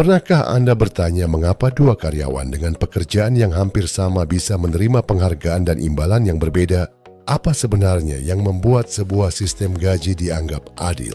Pernahkah Anda bertanya mengapa dua karyawan dengan pekerjaan yang hampir sama bisa menerima penghargaan dan imbalan yang berbeda? Apa sebenarnya yang membuat sebuah sistem gaji dianggap adil,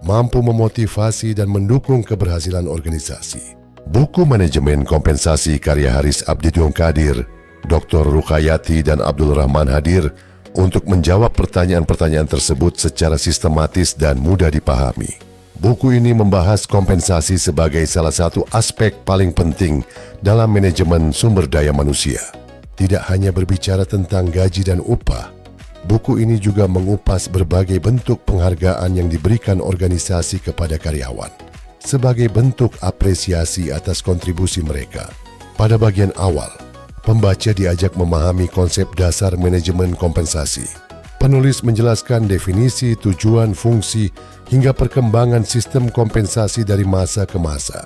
mampu memotivasi dan mendukung keberhasilan organisasi? Buku Manajemen Kompensasi karya Haris Abdidung Kadir, Dr. Rukayati dan Abdul Rahman hadir untuk menjawab pertanyaan-pertanyaan tersebut secara sistematis dan mudah dipahami. Buku ini membahas kompensasi sebagai salah satu aspek paling penting dalam manajemen sumber daya manusia. Tidak hanya berbicara tentang gaji dan upah, buku ini juga mengupas berbagai bentuk penghargaan yang diberikan organisasi kepada karyawan sebagai bentuk apresiasi atas kontribusi mereka. Pada bagian awal, pembaca diajak memahami konsep dasar manajemen kompensasi. Penulis menjelaskan definisi, tujuan, fungsi, hingga perkembangan sistem kompensasi dari masa ke masa.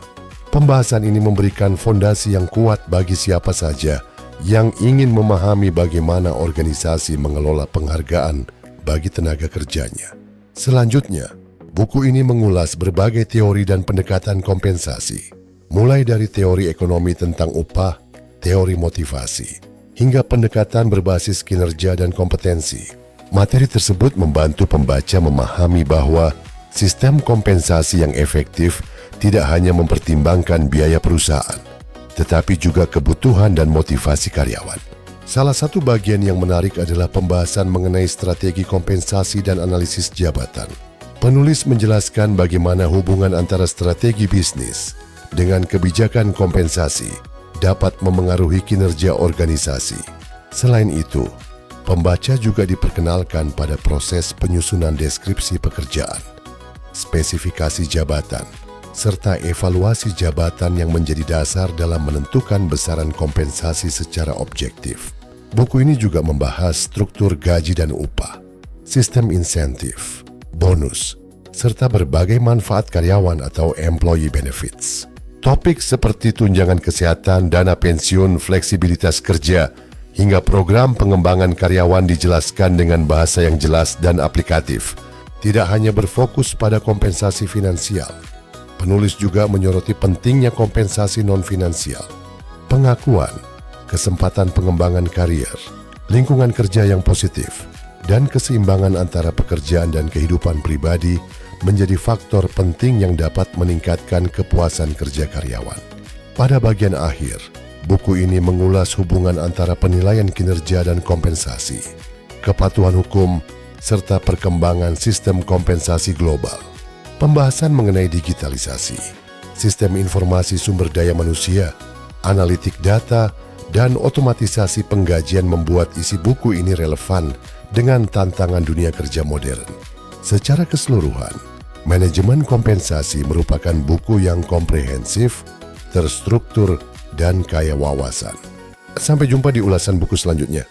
Pembahasan ini memberikan fondasi yang kuat bagi siapa saja yang ingin memahami bagaimana organisasi mengelola penghargaan bagi tenaga kerjanya. Selanjutnya, buku ini mengulas berbagai teori dan pendekatan kompensasi, mulai dari teori ekonomi tentang upah, teori motivasi, hingga pendekatan berbasis kinerja dan kompetensi. Materi tersebut membantu pembaca memahami bahwa sistem kompensasi yang efektif tidak hanya mempertimbangkan biaya perusahaan, tetapi juga kebutuhan dan motivasi karyawan. Salah satu bagian yang menarik adalah pembahasan mengenai strategi kompensasi dan analisis jabatan. Penulis menjelaskan bagaimana hubungan antara strategi bisnis dengan kebijakan kompensasi dapat memengaruhi kinerja organisasi. Selain itu, pembaca juga diperkenalkan pada proses penyusunan deskripsi pekerjaan, spesifikasi jabatan, serta evaluasi jabatan yang menjadi dasar dalam menentukan besaran kompensasi secara objektif. Buku ini juga membahas struktur gaji dan upah, sistem insentif, bonus, serta berbagai manfaat karyawan atau employee benefits. Topik seperti tunjangan kesehatan, dana pensiun, fleksibilitas kerja, hingga program pengembangan karyawan dijelaskan dengan bahasa yang jelas dan aplikatif. Tidak hanya berfokus pada kompensasi finansial, penulis juga menyoroti pentingnya kompensasi non-finansial, pengakuan, kesempatan pengembangan karier, lingkungan kerja yang positif, dan keseimbangan antara pekerjaan dan kehidupan pribadi menjadi faktor penting yang dapat meningkatkan kepuasan kerja karyawan. Pada bagian akhir, buku ini mengulas hubungan antara penilaian kinerja dan kompensasi, kepatuhan hukum, serta perkembangan sistem kompensasi global. Pembahasan mengenai digitalisasi, sistem informasi sumber daya manusia, analitik data, dan otomatisasi penggajian membuat isi buku ini relevan dengan tantangan dunia kerja modern. Secara keseluruhan, manajemen kompensasi merupakan buku yang komprehensif, terstruktur, dan kaya wawasan. Sampai jumpa di ulasan buku selanjutnya.